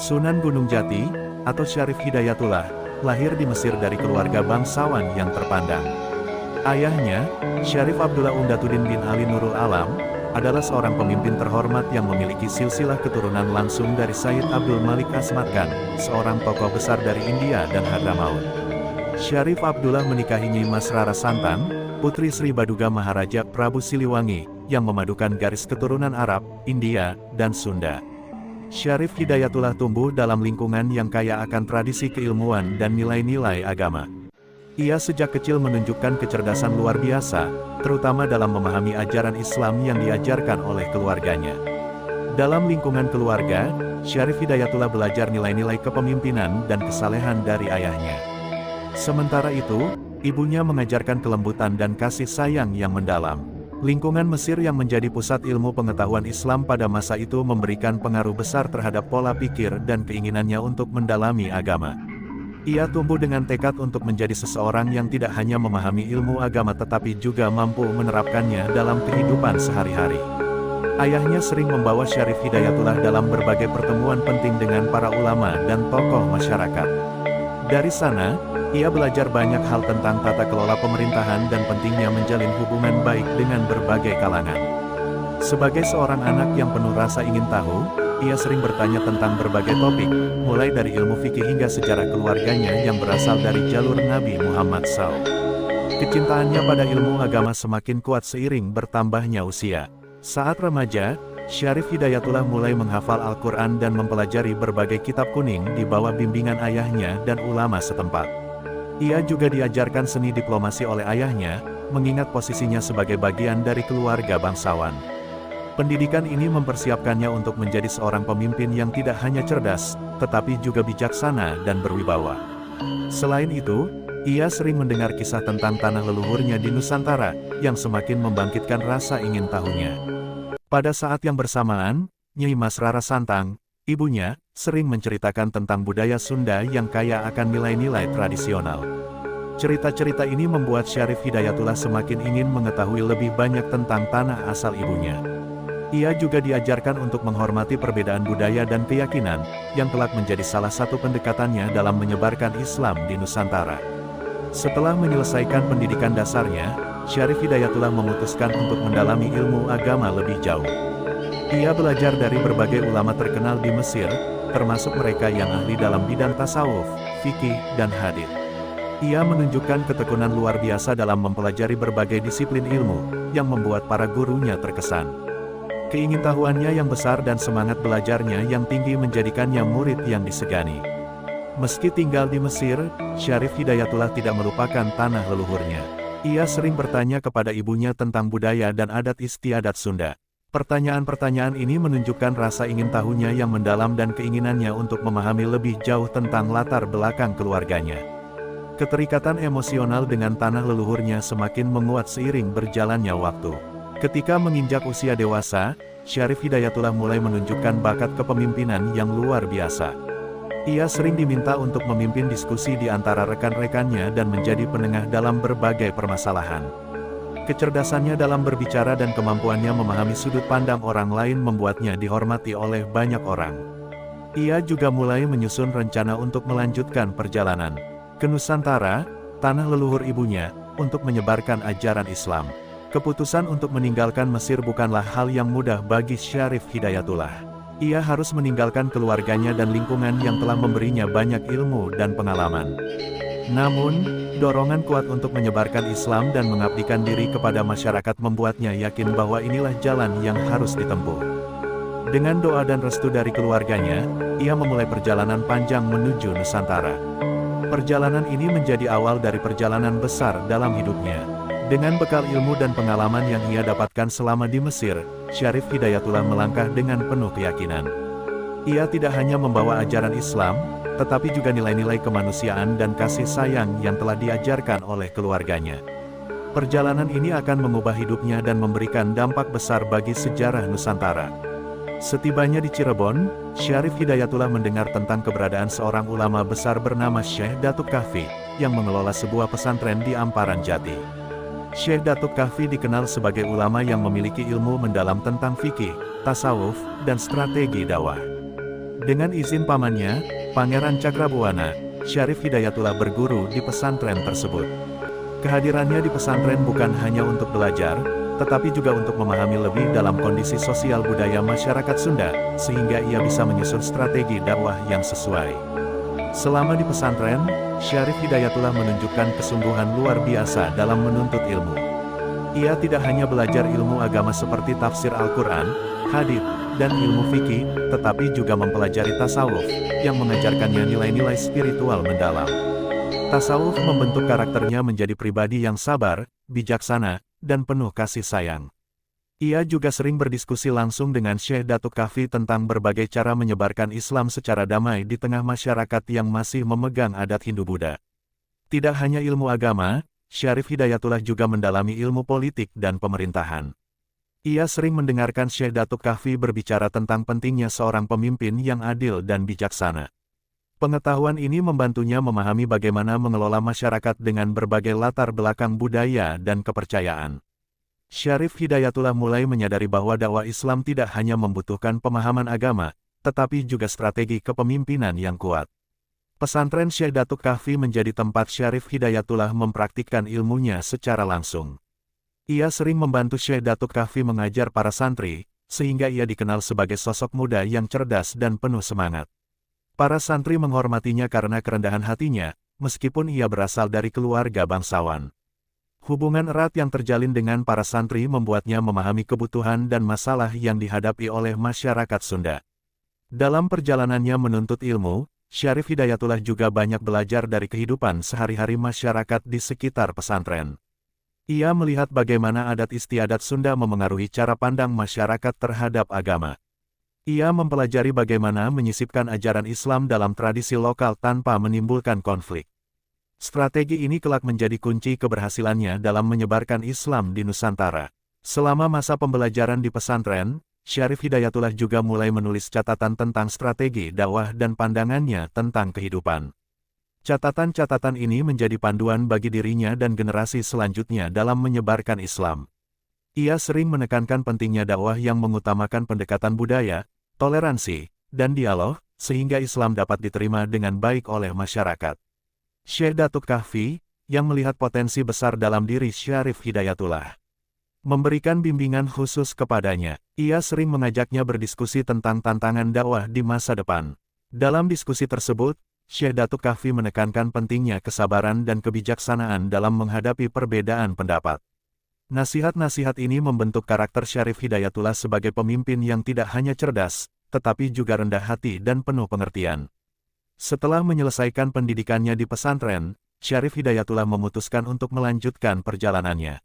Sunan Gunung Jati, atau Syarif Hidayatullah, lahir di Mesir dari keluarga bangsawan yang terpandang. Ayahnya, Syarif Abdullah Undatuddin bin Ali Nurul Alam, adalah seorang pemimpin terhormat yang memiliki silsilah keturunan langsung dari Sayyid Abdul Malik Asmat Khan, seorang tokoh besar dari India dan Hadramaut. Syarif Abdullah menikahi Nyai Mas Rara Santang, putri Sri Baduga Maharaja Prabu Siliwangi, yang memadukan garis keturunan Arab, India, dan Sunda. Syarif Hidayatullah tumbuh dalam lingkungan yang kaya akan tradisi keilmuan dan nilai-nilai agama. Ia sejak kecil menunjukkan kecerdasan luar biasa, terutama dalam memahami ajaran Islam yang diajarkan oleh keluarganya. Dalam lingkungan keluarga, Syarif Hidayatullah belajar nilai-nilai kepemimpinan dan kesalehan dari ayahnya. Sementara itu, ibunya mengajarkan kelembutan dan kasih sayang yang mendalam. Lingkungan Mesir yang menjadi pusat ilmu pengetahuan Islam pada masa itu memberikan pengaruh besar terhadap pola pikir dan keinginannya untuk mendalami agama. Ia tumbuh dengan tekad untuk menjadi seseorang yang tidak hanya memahami ilmu agama tetapi juga mampu menerapkannya dalam kehidupan sehari-hari. Ayahnya sering membawa Syarif Hidayatullah dalam berbagai pertemuan penting dengan para ulama dan tokoh masyarakat. Dari sana, ia belajar banyak hal tentang tata kelola pemerintahan dan pentingnya menjalin hubungan baik dengan berbagai kalangan. Sebagai seorang anak yang penuh rasa ingin tahu, ia sering bertanya tentang berbagai topik, mulai dari ilmu fikih hingga sejarah keluarganya yang berasal dari jalur Nabi Muhammad SAW. Kecintaannya pada ilmu agama semakin kuat seiring bertambahnya usia. Saat remaja, Syarif Hidayatullah mulai menghafal Al-Quran dan mempelajari berbagai kitab kuning di bawah bimbingan ayahnya dan ulama setempat. Ia juga diajarkan seni diplomasi oleh ayahnya, mengingat posisinya sebagai bagian dari keluarga bangsawan. Pendidikan ini mempersiapkannya untuk menjadi seorang pemimpin yang tidak hanya cerdas, tetapi juga bijaksana dan berwibawa. Selain itu, ia sering mendengar kisah tentang tanah leluhurnya di Nusantara, yang semakin membangkitkan rasa ingin tahunya. Pada saat yang bersamaan, Nyai Mas Rara Santang, ibunya, sering menceritakan tentang budaya Sunda yang kaya akan nilai-nilai tradisional. Cerita-cerita ini membuat Syarif Hidayatullah semakin ingin mengetahui lebih banyak tentang tanah asal ibunya. Ia juga diajarkan untuk menghormati perbedaan budaya dan keyakinan, yang kelak menjadi salah satu pendekatannya dalam menyebarkan Islam di Nusantara. Setelah menyelesaikan pendidikan dasarnya, Syarif Hidayatullah memutuskan untuk mendalami ilmu agama lebih jauh. Ia belajar dari berbagai ulama terkenal di Mesir, termasuk mereka yang ahli dalam bidang tasawuf, fikih, dan hadits. Ia menunjukkan ketekunan luar biasa dalam mempelajari berbagai disiplin ilmu, yang membuat para gurunya terkesan. Keingintahuannya yang besar dan semangat belajarnya yang tinggi menjadikannya murid yang disegani. Meski tinggal di Mesir, Syarif Hidayatullah tidak melupakan tanah leluhurnya. Ia sering bertanya kepada ibunya tentang budaya dan adat istiadat Sunda. Pertanyaan-pertanyaan ini menunjukkan rasa ingin tahunya yang mendalam dan keinginannya untuk memahami lebih jauh tentang latar belakang keluarganya. Keterikatan emosional dengan tanah leluhurnya semakin menguat seiring berjalannya waktu. Ketika menginjak usia dewasa, Syarif Hidayatullah mulai menunjukkan bakat kepemimpinan yang luar biasa. Ia sering diminta untuk memimpin diskusi di antara rekan-rekannya dan menjadi penengah dalam berbagai permasalahan. Kecerdasannya dalam berbicara dan kemampuannya memahami sudut pandang orang lain membuatnya dihormati oleh banyak orang. Ia juga mulai menyusun rencana untuk melanjutkan perjalanan ke Nusantara, tanah leluhur ibunya, untuk menyebarkan ajaran Islam. Keputusan untuk meninggalkan Mesir bukanlah hal yang mudah bagi Syarif Hidayatullah. Ia harus meninggalkan keluarganya dan lingkungan yang telah memberinya banyak ilmu dan pengalaman. Namun, dorongan kuat untuk menyebarkan Islam dan mengabdikan diri kepada masyarakat membuatnya yakin bahwa inilah jalan yang harus ditempuh. Dengan doa dan restu dari keluarganya, ia memulai perjalanan panjang menuju Nusantara. Perjalanan ini menjadi awal dari perjalanan besar dalam hidupnya. Dengan bekal ilmu dan pengalaman yang ia dapatkan selama di Mesir, Syarif Hidayatullah melangkah dengan penuh keyakinan. Ia tidak hanya membawa ajaran Islam, tetapi juga nilai-nilai kemanusiaan dan kasih sayang yang telah diajarkan oleh keluarganya. Perjalanan ini akan mengubah hidupnya dan memberikan dampak besar bagi sejarah Nusantara. Setibanya di Cirebon, Syarif Hidayatullah mendengar tentang keberadaan seorang ulama besar bernama Syekh Datuk Kahfi, yang mengelola sebuah pesantren di Amparan Jati. Syekh Datuk Kahfi dikenal sebagai ulama yang memiliki ilmu mendalam tentang fikih, tasawuf, dan strategi dakwah. Dengan izin pamannya, Pangeran Cakrabuana, Syarif Hidayatullah berguru di pesantren tersebut. Kehadirannya di pesantren bukan hanya untuk belajar, tetapi juga untuk memahami lebih dalam kondisi sosial budaya masyarakat Sunda, sehingga ia bisa menyusun strategi dakwah yang sesuai. Selama di pesantren, Syarif Hidayatullah menunjukkan kesungguhan luar biasa dalam menuntut ilmu. Ia tidak hanya belajar ilmu agama seperti tafsir Al-Quran, hadits, dan ilmu fikih, tetapi juga mempelajari tasawuf, yang mengajarkannya nilai-nilai spiritual mendalam. Tasawuf membentuk karakternya menjadi pribadi yang sabar, bijaksana, dan penuh kasih sayang. Ia juga sering berdiskusi langsung dengan Syekh Datuk Kahfi tentang berbagai cara menyebarkan Islam secara damai di tengah masyarakat yang masih memegang adat Hindu-Buddha. Tidak hanya ilmu agama, Syarif Hidayatullah juga mendalami ilmu politik dan pemerintahan. Ia sering mendengarkan Syekh Datuk Kahfi berbicara tentang pentingnya seorang pemimpin yang adil dan bijaksana. Pengetahuan ini membantunya memahami bagaimana mengelola masyarakat dengan berbagai latar belakang budaya dan kepercayaan. Syarif Hidayatullah mulai menyadari bahwa dakwah Islam tidak hanya membutuhkan pemahaman agama, tetapi juga strategi kepemimpinan yang kuat. Pesantren Syekh Datuk Kahfi menjadi tempat Syarif Hidayatullah mempraktikkan ilmunya secara langsung. Ia sering membantu Syekh Datuk Kahfi mengajar para santri, sehingga ia dikenal sebagai sosok muda yang cerdas dan penuh semangat. Para santri menghormatinya karena kerendahan hatinya, meskipun ia berasal dari keluarga bangsawan. Hubungan erat yang terjalin dengan para santri membuatnya memahami kebutuhan dan masalah yang dihadapi oleh masyarakat Sunda. Dalam perjalanannya menuntut ilmu, Syarif Hidayatullah juga banyak belajar dari kehidupan sehari-hari masyarakat di sekitar pesantren. Ia melihat bagaimana adat istiadat Sunda memengaruhi cara pandang masyarakat terhadap agama. Ia mempelajari bagaimana menyisipkan ajaran Islam dalam tradisi lokal tanpa menimbulkan konflik. Strategi ini kelak menjadi kunci keberhasilannya dalam menyebarkan Islam di Nusantara. Selama masa pembelajaran di pesantren, Syarif Hidayatullah juga mulai menulis catatan tentang strategi dakwah dan pandangannya tentang kehidupan. Catatan-catatan ini menjadi panduan bagi dirinya dan generasi selanjutnya dalam menyebarkan Islam. Ia sering menekankan pentingnya dakwah yang mengutamakan pendekatan budaya, toleransi, dan dialog, sehingga Islam dapat diterima dengan baik oleh masyarakat. Syekh Datuk Kahfi, yang melihat potensi besar dalam diri Syarif Hidayatullah, memberikan bimbingan khusus kepadanya. Ia sering mengajaknya berdiskusi tentang tantangan dakwah di masa depan. Dalam diskusi tersebut, Syekh Datuk Kahfi menekankan pentingnya kesabaran dan kebijaksanaan dalam menghadapi perbedaan pendapat. Nasihat-nasihat ini membentuk karakter Syarif Hidayatullah sebagai pemimpin yang tidak hanya cerdas, tetapi juga rendah hati dan penuh pengertian. Setelah menyelesaikan pendidikannya di pesantren, Syarif Hidayatullah memutuskan untuk melanjutkan perjalanannya.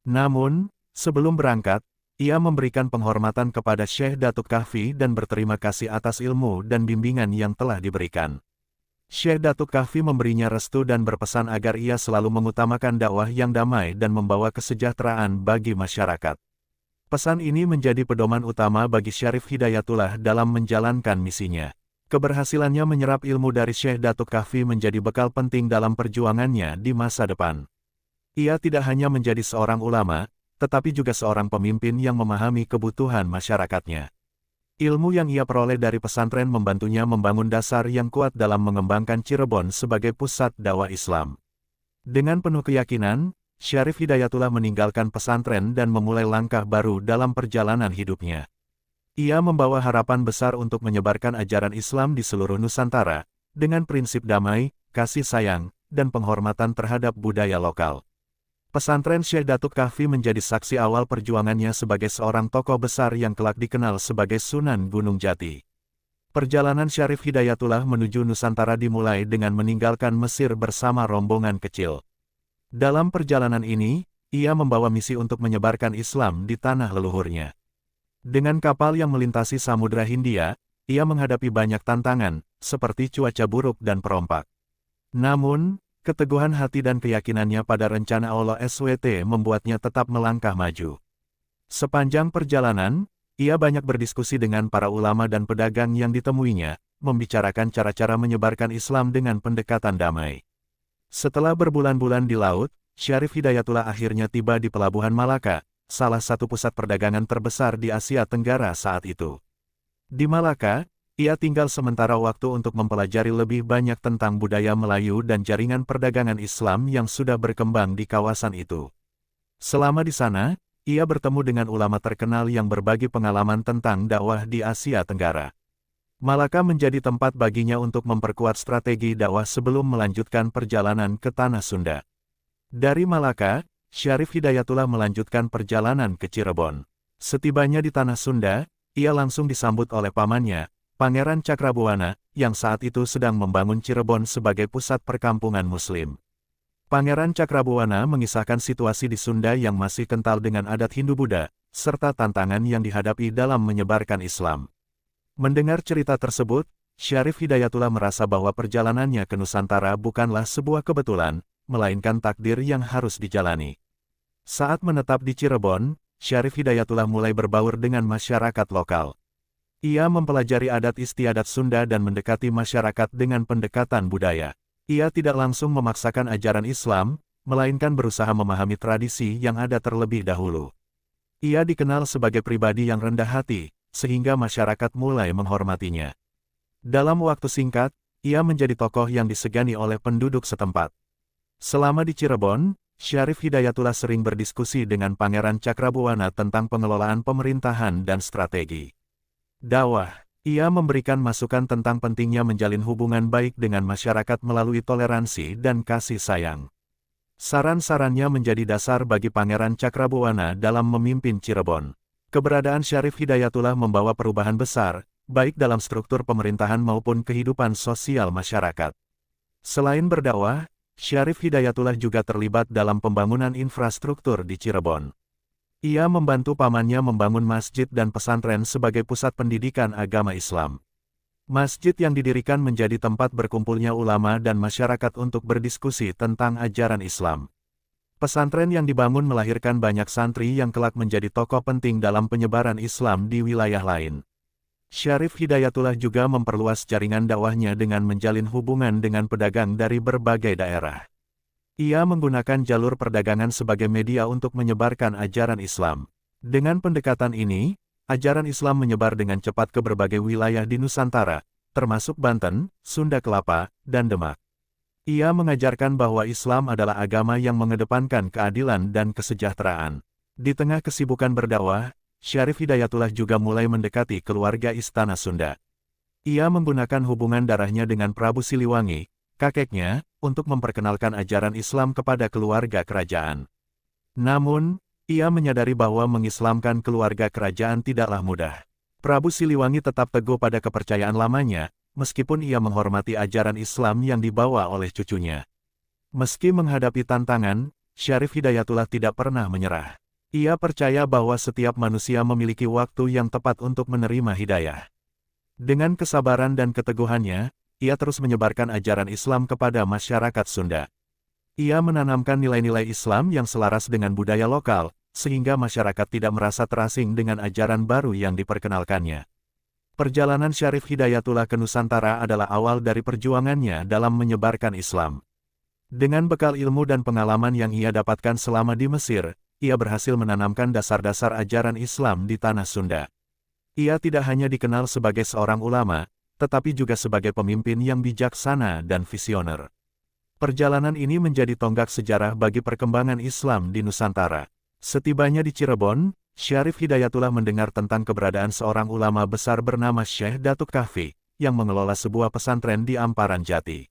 Namun, sebelum berangkat, ia memberikan penghormatan kepada Syekh Datuk Kahfi dan berterima kasih atas ilmu dan bimbingan yang telah diberikan. Syekh Datuk Kahfi memberinya restu dan berpesan agar ia selalu mengutamakan dakwah yang damai dan membawa kesejahteraan bagi masyarakat. Pesan ini menjadi pedoman utama bagi Syarif Hidayatullah dalam menjalankan misinya. Keberhasilannya menyerap ilmu dari Syekh Datuk Kahfi menjadi bekal penting dalam perjuangannya di masa depan. Ia tidak hanya menjadi seorang ulama, tetapi juga seorang pemimpin yang memahami kebutuhan masyarakatnya. Ilmu yang ia peroleh dari pesantren membantunya membangun dasar yang kuat dalam mengembangkan Cirebon sebagai pusat dakwah Islam. Dengan penuh keyakinan, Syarif Hidayatullah meninggalkan pesantren dan memulai langkah baru dalam perjalanan hidupnya. Ia membawa harapan besar untuk menyebarkan ajaran Islam di seluruh Nusantara, dengan prinsip damai, kasih sayang, dan penghormatan terhadap budaya lokal. Pesantren Syekh Datuk Kahfi menjadi saksi awal perjuangannya sebagai seorang tokoh besar yang kelak dikenal sebagai Sunan Gunung Jati. Perjalanan Syarif Hidayatullah menuju Nusantara dimulai dengan meninggalkan Mesir bersama rombongan kecil. Dalam perjalanan ini, ia membawa misi untuk menyebarkan Islam di tanah leluhurnya. Dengan kapal yang melintasi Samudra Hindia, ia menghadapi banyak tantangan, seperti cuaca buruk dan perompak. Namun, keteguhan hati dan keyakinannya pada rencana Allah SWT membuatnya tetap melangkah maju. Sepanjang perjalanan, ia banyak berdiskusi dengan para ulama dan pedagang yang ditemuinya, membicarakan cara-cara menyebarkan Islam dengan pendekatan damai. Setelah berbulan-bulan di laut, Syarif Hidayatullah akhirnya tiba di Pelabuhan Malaka, salah satu pusat perdagangan terbesar di Asia Tenggara saat itu. Di Malaka, Ia tinggal sementara waktu untuk mempelajari lebih banyak tentang budaya Melayu dan jaringan perdagangan Islam yang sudah berkembang di kawasan itu. Selama di sana, ia bertemu dengan ulama terkenal yang berbagi pengalaman tentang dakwah di Asia Tenggara. Malaka menjadi tempat baginya untuk memperkuat strategi dakwah sebelum melanjutkan perjalanan ke Tanah Sunda. Dari Malaka, Syarif Hidayatullah melanjutkan perjalanan ke Cirebon. Setibanya di Tanah Sunda, ia langsung disambut oleh pamannya, Pangeran Cakrabuana, yang saat itu sedang membangun Cirebon sebagai pusat perkampungan Muslim. Pangeran Cakrabuana mengisahkan situasi di Sunda yang masih kental dengan adat Hindu-Buddha, serta tantangan yang dihadapi dalam menyebarkan Islam. Mendengar cerita tersebut, Syarif Hidayatullah merasa bahwa perjalanannya ke Nusantara bukanlah sebuah kebetulan, melainkan takdir yang harus dijalani. Saat menetap di Cirebon, Syarif Hidayatullah mulai berbaur dengan masyarakat lokal. Ia mempelajari adat istiadat Sunda dan mendekati masyarakat dengan pendekatan budaya. Ia tidak langsung memaksakan ajaran Islam, melainkan berusaha memahami tradisi yang ada terlebih dahulu. Ia dikenal sebagai pribadi yang rendah hati, sehingga masyarakat mulai menghormatinya. Dalam waktu singkat, ia menjadi tokoh yang disegani oleh penduduk setempat. Selama di Cirebon, Syarif Hidayatullah sering berdiskusi dengan Pangeran Cakrabuana tentang pengelolaan pemerintahan dan strategi dakwah. Ia memberikan masukan tentang pentingnya menjalin hubungan baik dengan masyarakat melalui toleransi dan kasih sayang. Saran-sarannya menjadi dasar bagi Pangeran Cakrabuana dalam memimpin Cirebon. Keberadaan Syarif Hidayatullah membawa perubahan besar, baik dalam struktur pemerintahan maupun kehidupan sosial masyarakat. Selain berdakwah, Syarif Hidayatullah juga terlibat dalam pembangunan infrastruktur di Cirebon. Ia membantu pamannya membangun masjid dan pesantren sebagai pusat pendidikan agama Islam. Masjid yang didirikan menjadi tempat berkumpulnya ulama dan masyarakat untuk berdiskusi tentang ajaran Islam. Pesantren yang dibangun melahirkan banyak santri yang kelak menjadi tokoh penting dalam penyebaran Islam di wilayah lain. Syarif Hidayatullah juga memperluas jaringan dakwahnya dengan menjalin hubungan dengan pedagang dari berbagai daerah. Ia menggunakan jalur perdagangan sebagai media untuk menyebarkan ajaran Islam. Dengan pendekatan ini, ajaran Islam menyebar dengan cepat ke berbagai wilayah di Nusantara, termasuk Banten, Sunda Kelapa, dan Demak. Ia mengajarkan bahwa Islam adalah agama yang mengedepankan keadilan dan kesejahteraan. Di tengah kesibukan berdakwah, Syarif Hidayatullah juga mulai mendekati keluarga Istana Sunda. Ia menggunakan hubungan darahnya dengan Prabu Siliwangi, kakeknya, untuk memperkenalkan ajaran Islam kepada keluarga kerajaan. Namun, ia menyadari bahwa mengislamkan keluarga kerajaan tidaklah mudah. Prabu Siliwangi tetap teguh pada kepercayaan lamanya, meskipun ia menghormati ajaran Islam yang dibawa oleh cucunya. Meski menghadapi tantangan, Syarif Hidayatullah tidak pernah menyerah. Ia percaya bahwa setiap manusia memiliki waktu yang tepat untuk menerima hidayah. Dengan kesabaran dan keteguhannya, ia terus menyebarkan ajaran Islam kepada masyarakat Sunda. Ia menanamkan nilai-nilai Islam yang selaras dengan budaya lokal, sehingga masyarakat tidak merasa terasing dengan ajaran baru yang diperkenalkannya. Perjalanan Syarif Hidayatullah ke Nusantara adalah awal dari perjuangannya dalam menyebarkan Islam. Dengan bekal ilmu dan pengalaman yang ia dapatkan selama di Mesir, ia berhasil menanamkan dasar-dasar ajaran Islam di tanah Sunda. Ia tidak hanya dikenal sebagai seorang ulama, tetapi juga sebagai pemimpin yang bijaksana dan visioner. Perjalanan ini menjadi tonggak sejarah bagi perkembangan Islam di Nusantara. Setibanya di Cirebon, Syarif Hidayatullah mendengar tentang keberadaan seorang ulama besar bernama Syekh Datuk Kahfi, yang mengelola sebuah pesantren di Amparan Jati.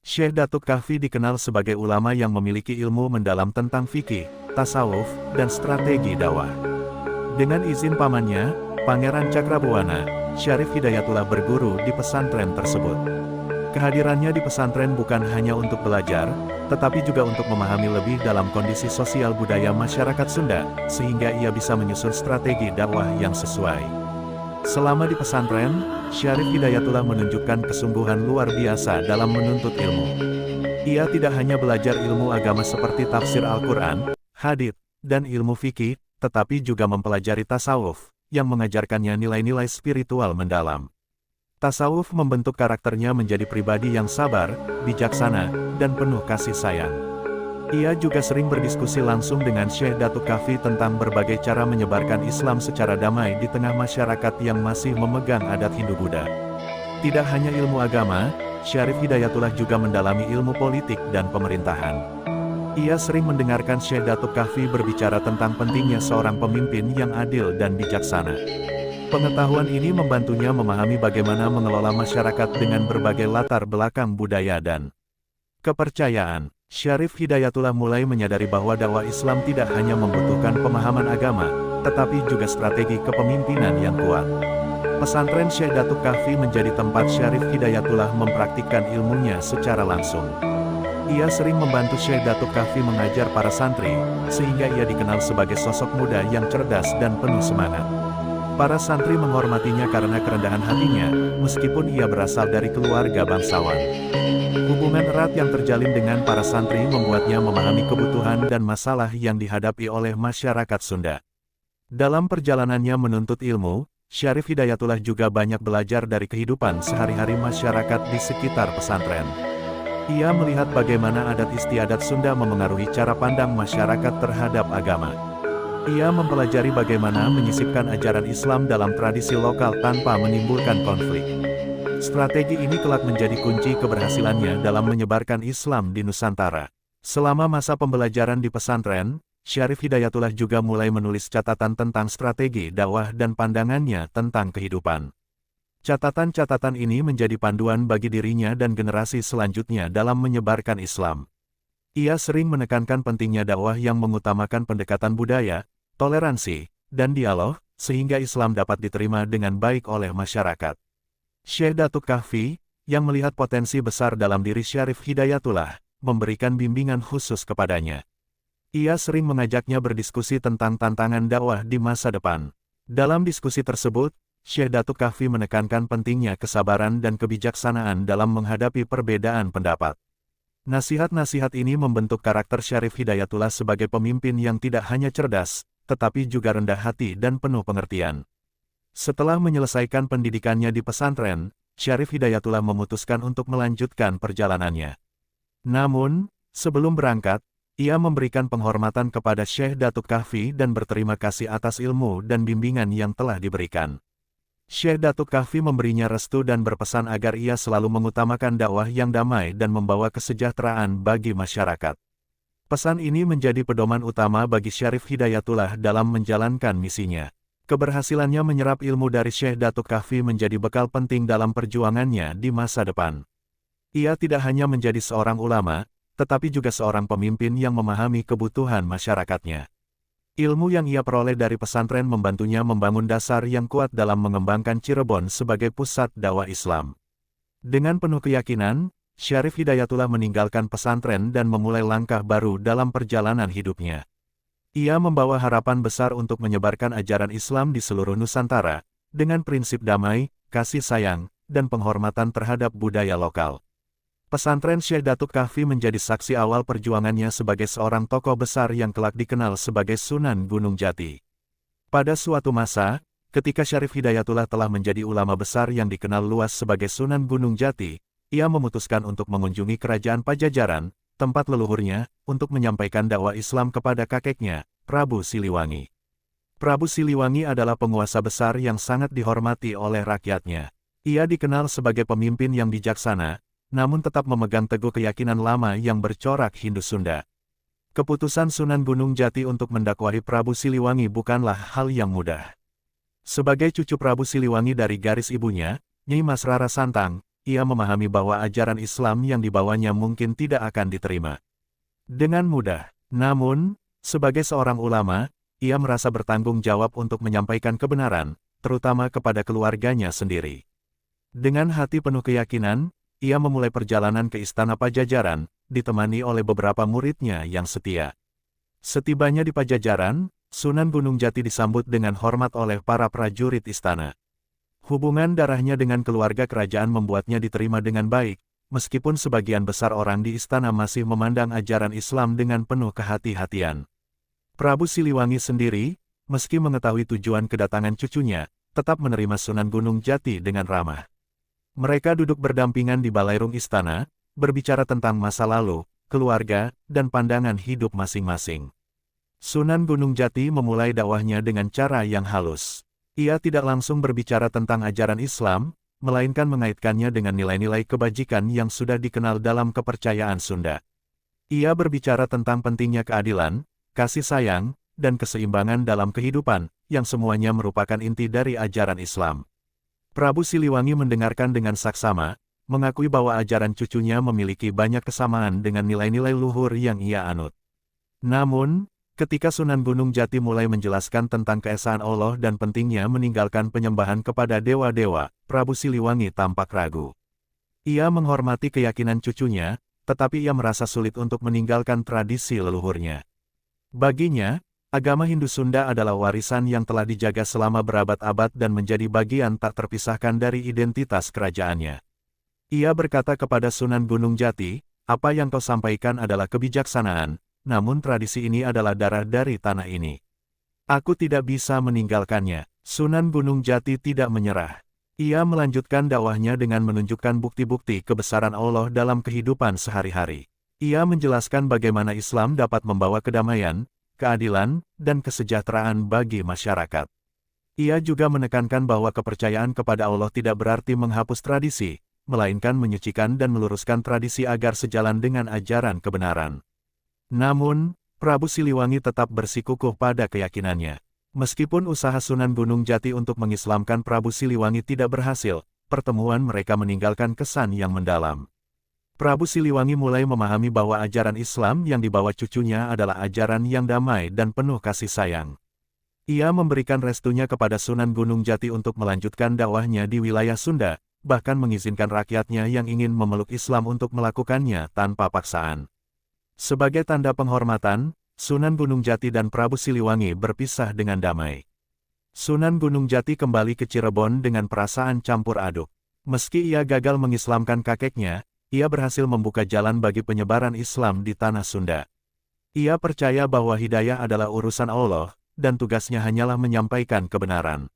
Syekh Datuk Kahfi dikenal sebagai ulama yang memiliki ilmu mendalam tentang fikih, tasawuf, dan strategi dakwah. Dengan izin pamannya, Pangeran Cakrabuana, Syarif Hidayatullah berguru di pesantren tersebut. Kehadirannya di pesantren bukan hanya untuk belajar, tetapi juga untuk memahami lebih dalam kondisi sosial budaya masyarakat Sunda, sehingga ia bisa menyusun strategi dakwah yang sesuai. Selama di pesantren, Syarif Hidayatullah menunjukkan kesungguhan luar biasa dalam menuntut ilmu. Ia tidak hanya belajar ilmu agama seperti tafsir Al-Quran, hadits, dan ilmu fikih, tetapi juga mempelajari tasawuf, yang mengajarkannya nilai-nilai spiritual mendalam. Tasawuf membentuk karakternya menjadi pribadi yang sabar, bijaksana, dan penuh kasih sayang. Ia juga sering berdiskusi langsung dengan Syekh Datuk Kahfi tentang berbagai cara menyebarkan Islam secara damai di tengah masyarakat yang masih memegang adat Hindu-Buddha. Tidak hanya ilmu agama, Syarif Hidayatullah juga mendalami ilmu politik dan pemerintahan. Ia sering mendengarkan Syekh Datuk Kahfi berbicara tentang pentingnya seorang pemimpin yang adil dan bijaksana. Pengetahuan ini membantunya memahami bagaimana mengelola masyarakat dengan berbagai latar belakang budaya dan kepercayaan. Syarif Hidayatullah mulai menyadari bahwa dakwah Islam tidak hanya membutuhkan pemahaman agama, tetapi juga strategi kepemimpinan yang kuat. Pesantren Syekh Datuk Kahfi menjadi tempat Syarif Hidayatullah mempraktikkan ilmunya secara langsung. Ia sering membantu Syekh Datuk Kahfi mengajar para santri, sehingga ia dikenal sebagai sosok muda yang cerdas dan penuh semangat. Para santri menghormatinya karena kerendahan hatinya, meskipun ia berasal dari keluarga bangsawan. Hubungan erat yang terjalin dengan para santri membuatnya memahami kebutuhan dan masalah yang dihadapi oleh masyarakat Sunda. Dalam perjalanannya menuntut ilmu, Syarif Hidayatullah juga banyak belajar dari kehidupan sehari-hari masyarakat di sekitar pesantren. Ia melihat bagaimana adat istiadat Sunda memengaruhi cara pandang masyarakat terhadap agama. Ia mempelajari bagaimana menyisipkan ajaran Islam dalam tradisi lokal tanpa menimbulkan konflik. Strategi ini kelak menjadi kunci keberhasilannya dalam menyebarkan Islam di Nusantara. Selama masa pembelajaran di pesantren, Syarif Hidayatullah juga mulai menulis catatan tentang strategi dakwah dan pandangannya tentang kehidupan. Catatan-catatan ini menjadi panduan bagi dirinya dan generasi selanjutnya dalam menyebarkan Islam. Ia sering menekankan pentingnya dakwah yang mengutamakan pendekatan budaya, toleransi, dan dialog, sehingga Islam dapat diterima dengan baik oleh masyarakat. Syekh Datuk Kahfi, yang melihat potensi besar dalam diri Syarif Hidayatullah, memberikan bimbingan khusus kepadanya. Ia sering mengajaknya berdiskusi tentang tantangan dakwah di masa depan. Dalam diskusi tersebut, Syekh Datuk Kahfi menekankan pentingnya kesabaran dan kebijaksanaan dalam menghadapi perbedaan pendapat. Nasihat-nasihat ini membentuk karakter Syarif Hidayatullah sebagai pemimpin yang tidak hanya cerdas, tetapi juga rendah hati dan penuh pengertian. Setelah menyelesaikan pendidikannya di pesantren, Syarif Hidayatullah memutuskan untuk melanjutkan perjalanannya. Namun, sebelum berangkat, ia memberikan penghormatan kepada Syekh Datuk Kahfi dan berterima kasih atas ilmu dan bimbingan yang telah diberikan. Syekh Datuk Kahfi memberinya restu dan berpesan agar ia selalu mengutamakan dakwah yang damai dan membawa kesejahteraan bagi masyarakat. Pesan ini menjadi pedoman utama bagi Syarif Hidayatullah dalam menjalankan misinya. Keberhasilannya menyerap ilmu dari Syekh Datuk Kahfi menjadi bekal penting dalam perjuangannya di masa depan. Ia tidak hanya menjadi seorang ulama, tetapi juga seorang pemimpin yang memahami kebutuhan masyarakatnya. Ilmu yang ia peroleh dari pesantren membantunya membangun dasar yang kuat dalam mengembangkan Cirebon sebagai pusat dakwah Islam. Dengan penuh keyakinan, Syarif Hidayatullah meninggalkan pesantren dan memulai langkah baru dalam perjalanan hidupnya. Ia membawa harapan besar untuk menyebarkan ajaran Islam di seluruh Nusantara, dengan prinsip damai, kasih sayang, dan penghormatan terhadap budaya lokal. Pesantren Syekh Datuk Kahfi menjadi saksi awal perjuangannya sebagai seorang tokoh besar yang kelak dikenal sebagai Sunan Gunung Jati. Pada suatu masa, ketika Syarif Hidayatullah telah menjadi ulama besar yang dikenal luas sebagai Sunan Gunung Jati, ia memutuskan untuk mengunjungi kerajaan Pajajaran, tempat leluhurnya, untuk menyampaikan dakwah Islam kepada kakeknya, Prabu Siliwangi. Prabu Siliwangi adalah penguasa besar yang sangat dihormati oleh rakyatnya. Ia dikenal sebagai pemimpin yang bijaksana, namun tetap memegang teguh keyakinan lama yang bercorak Hindu Sunda. Keputusan Sunan Gunung Jati untuk mendakwahi Prabu Siliwangi bukanlah hal yang mudah. Sebagai cucu Prabu Siliwangi dari garis ibunya, Nyai Mas Rara Santang, ia memahami bahwa ajaran Islam yang dibawanya mungkin tidak akan diterima dengan mudah. Namun, sebagai seorang ulama, ia merasa bertanggung jawab untuk menyampaikan kebenaran, terutama kepada keluarganya sendiri. Dengan hati penuh keyakinan, ia memulai perjalanan ke Istana Pajajaran, ditemani oleh beberapa muridnya yang setia. Setibanya di Pajajaran, Sunan Gunung Jati disambut dengan hormat oleh para prajurit istana. Hubungan darahnya dengan keluarga kerajaan membuatnya diterima dengan baik, meskipun sebagian besar orang di istana masih memandang ajaran Islam dengan penuh kehati-hatian. Prabu Siliwangi sendiri, meski mengetahui tujuan kedatangan cucunya, tetap menerima Sunan Gunung Jati dengan ramah. Mereka duduk berdampingan di balairung istana, berbicara tentang masa lalu, keluarga, dan pandangan hidup masing-masing. Sunan Gunung Jati memulai dakwahnya dengan cara yang halus. Ia tidak langsung berbicara tentang ajaran Islam, melainkan mengaitkannya dengan nilai-nilai kebajikan yang sudah dikenal dalam kepercayaan Sunda. Ia berbicara tentang pentingnya keadilan, kasih sayang, dan keseimbangan dalam kehidupan, yang semuanya merupakan inti dari ajaran Islam. Prabu Siliwangi mendengarkan dengan saksama, mengakui bahwa ajaran cucunya memiliki banyak kesamaan dengan nilai-nilai luhur yang ia anut. Namun, ketika Sunan Gunung Jati mulai menjelaskan tentang keesaan Allah dan pentingnya meninggalkan penyembahan kepada dewa-dewa, Prabu Siliwangi tampak ragu. Ia menghormati keyakinan cucunya, tetapi ia merasa sulit untuk meninggalkan tradisi leluhurnya. Baginya, agama Hindu Sunda adalah warisan yang telah dijaga selama berabad-abad dan menjadi bagian tak terpisahkan dari identitas kerajaannya. Ia berkata kepada Sunan Gunung Jati, "Apa yang kau sampaikan adalah kebijaksanaan, namun tradisi ini adalah darah dari tanah ini. Aku tidak bisa meninggalkannya." Sunan Gunung Jati tidak menyerah. Ia melanjutkan dakwahnya dengan menunjukkan bukti-bukti kebesaran Allah dalam kehidupan sehari-hari. Ia menjelaskan bagaimana Islam dapat membawa kedamaian, keadilan, dan kesejahteraan bagi masyarakat. Ia juga menekankan bahwa kepercayaan kepada Allah tidak berarti menghapus tradisi, melainkan menyucikan dan meluruskan tradisi agar sejalan dengan ajaran kebenaran. Namun, Prabu Siliwangi tetap bersikukuh pada keyakinannya. Meskipun usaha Sunan Gunung Jati untuk mengislamkan Prabu Siliwangi tidak berhasil, pertemuan mereka meninggalkan kesan yang mendalam. Prabu Siliwangi mulai memahami bahwa ajaran Islam yang dibawa cucunya adalah ajaran yang damai dan penuh kasih sayang. Ia memberikan restunya kepada Sunan Gunung Jati untuk melanjutkan dakwahnya di wilayah Sunda, bahkan mengizinkan rakyatnya yang ingin memeluk Islam untuk melakukannya tanpa paksaan. Sebagai tanda penghormatan, Sunan Gunung Jati dan Prabu Siliwangi berpisah dengan damai. Sunan Gunung Jati kembali ke Cirebon dengan perasaan campur aduk. Meski ia gagal mengislamkan kakeknya, ia berhasil membuka jalan bagi penyebaran Islam di tanah Sunda. Ia percaya bahwa hidayah adalah urusan Allah, dan tugasnya hanyalah menyampaikan kebenaran.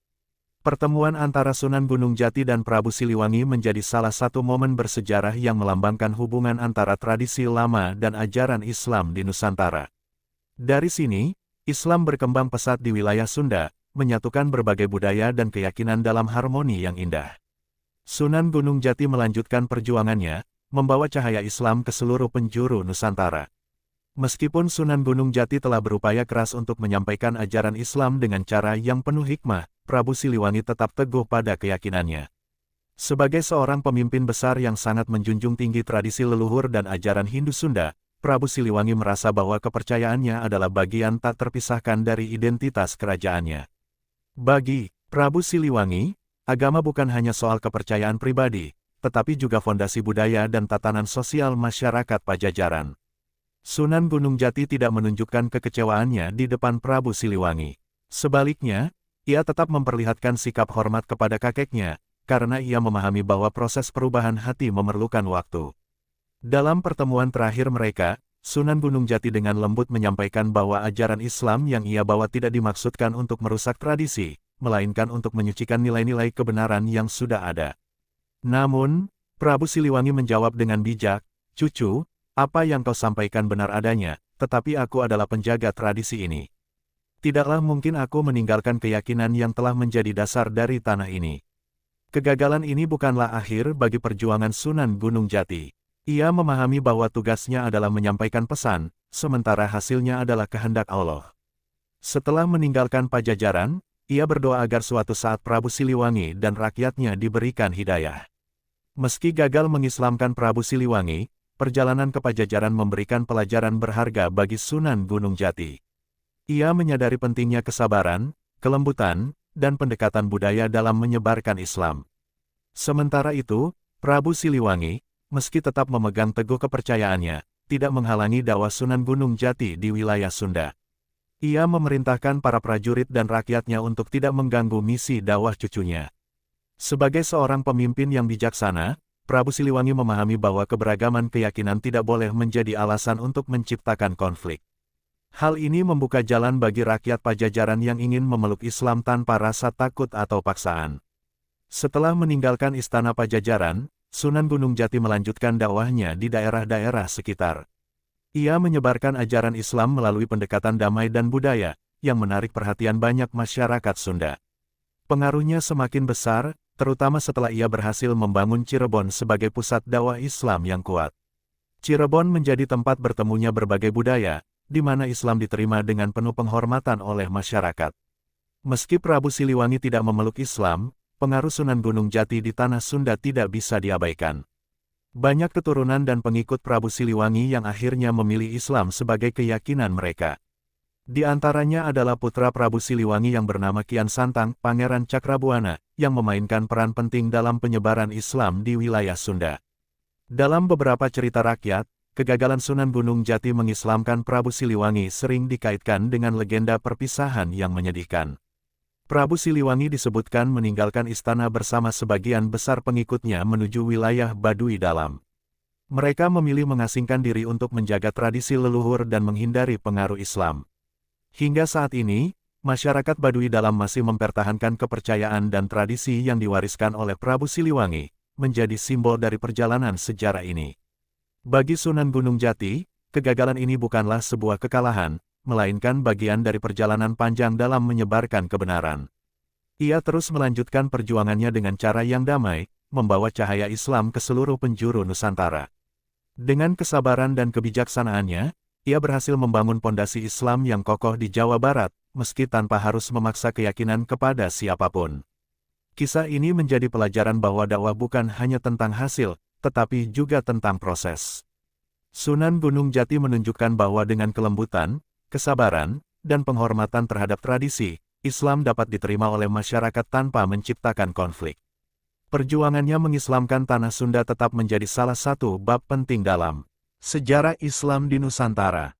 Pertemuan antara Sunan Gunung Jati dan Prabu Siliwangi menjadi salah satu momen bersejarah yang melambangkan hubungan antara tradisi lama dan ajaran Islam di Nusantara. Dari sini, Islam berkembang pesat di wilayah Sunda, menyatukan berbagai budaya dan keyakinan dalam harmoni yang indah. Sunan Gunung Jati melanjutkan perjuangannya, membawa cahaya Islam ke seluruh penjuru Nusantara. Meskipun Sunan Gunung Jati telah berupaya keras untuk menyampaikan ajaran Islam dengan cara yang penuh hikmah, Prabu Siliwangi tetap teguh pada keyakinannya. Sebagai seorang pemimpin besar yang sangat menjunjung tinggi tradisi leluhur dan ajaran Hindu Sunda, Prabu Siliwangi merasa bahwa kepercayaannya adalah bagian tak terpisahkan dari identitas kerajaannya. Bagi Prabu Siliwangi, agama bukan hanya soal kepercayaan pribadi, tetapi juga fondasi budaya dan tatanan sosial masyarakat Pajajaran. Sunan Gunung Jati tidak menunjukkan kekecewaannya di depan Prabu Siliwangi. Sebaliknya, ia tetap memperlihatkan sikap hormat kepada kakeknya, karena ia memahami bahwa proses perubahan hati memerlukan waktu. Dalam pertemuan terakhir mereka, Sunan Gunung Jati dengan lembut menyampaikan bahwa ajaran Islam yang ia bawa tidak dimaksudkan untuk merusak tradisi, melainkan untuk menyucikan nilai-nilai kebenaran yang sudah ada. Namun, Prabu Siliwangi menjawab dengan bijak, "Cucu, apa yang kau sampaikan benar adanya, tetapi aku adalah penjaga tradisi ini. Tidaklah mungkin aku meninggalkan keyakinan yang telah menjadi dasar dari tanah ini." Kegagalan ini bukanlah akhir bagi perjuangan Sunan Gunung Jati. Ia memahami bahwa tugasnya adalah menyampaikan pesan, sementara hasilnya adalah kehendak Allah. Setelah meninggalkan Pajajaran, ia berdoa agar suatu saat Prabu Siliwangi dan rakyatnya diberikan hidayah. Meski gagal mengislamkan Prabu Siliwangi, perjalanan ke Pajajaran memberikan pelajaran berharga bagi Sunan Gunung Jati. Ia menyadari pentingnya kesabaran, kelembutan, dan pendekatan budaya dalam menyebarkan Islam. Sementara itu, Prabu Siliwangi, meski tetap memegang teguh kepercayaannya, tidak menghalangi dakwah Sunan Gunung Jati di wilayah Sunda. Ia memerintahkan para prajurit dan rakyatnya untuk tidak mengganggu misi dakwah cucunya. Sebagai seorang pemimpin yang bijaksana, Prabu Siliwangi memahami bahwa keberagaman keyakinan tidak boleh menjadi alasan untuk menciptakan konflik. Hal ini membuka jalan bagi rakyat Pajajaran yang ingin memeluk Islam tanpa rasa takut atau paksaan. Setelah meninggalkan istana Pajajaran, Sunan Gunung Jati melanjutkan dakwahnya di daerah-daerah sekitar. Ia menyebarkan ajaran Islam melalui pendekatan damai dan budaya, yang menarik perhatian banyak masyarakat Sunda. Pengaruhnya semakin besar, terutama setelah ia berhasil membangun Cirebon sebagai pusat dakwah Islam yang kuat. Cirebon menjadi tempat bertemunya berbagai budaya, di mana Islam diterima dengan penuh penghormatan oleh masyarakat. Meski Prabu Siliwangi tidak memeluk Islam, pengaruh Sunan Gunung Jati di tanah Sunda tidak bisa diabaikan. Banyak keturunan dan pengikut Prabu Siliwangi yang akhirnya memilih Islam sebagai keyakinan mereka. Di antaranya adalah putra Prabu Siliwangi yang bernama Kian Santang, Pangeran Cakrabuana, yang memainkan peran penting dalam penyebaran Islam di wilayah Sunda. Dalam beberapa cerita rakyat, kegagalan Sunan Gunung Jati mengislamkan Prabu Siliwangi sering dikaitkan dengan legenda perpisahan yang menyedihkan. Prabu Siliwangi disebutkan meninggalkan istana bersama sebagian besar pengikutnya menuju wilayah Baduy Dalam. Mereka memilih mengasingkan diri untuk menjaga tradisi leluhur dan menghindari pengaruh Islam. Hingga saat ini, masyarakat Baduy Dalam masih mempertahankan kepercayaan dan tradisi yang diwariskan oleh Prabu Siliwangi, menjadi simbol dari perjalanan sejarah ini. Bagi Sunan Gunung Jati, kegagalan ini bukanlah sebuah kekalahan, melainkan bagian dari perjalanan panjang dalam menyebarkan kebenaran. Ia terus melanjutkan perjuangannya dengan cara yang damai, membawa cahaya Islam ke seluruh penjuru Nusantara. Dengan kesabaran dan kebijaksanaannya, ia berhasil membangun pondasi Islam yang kokoh di Jawa Barat, meski tanpa harus memaksa keyakinan kepada siapapun. Kisah ini menjadi pelajaran bahwa dakwah bukan hanya tentang hasil, tetapi juga tentang proses. Sunan Gunung Jati menunjukkan bahwa dengan kelembutan, kesabaran, dan penghormatan terhadap tradisi, Islam dapat diterima oleh masyarakat tanpa menciptakan konflik. Perjuangannya mengislamkan tanah Sunda tetap menjadi salah satu bab penting dalam sejarah Islam di Nusantara.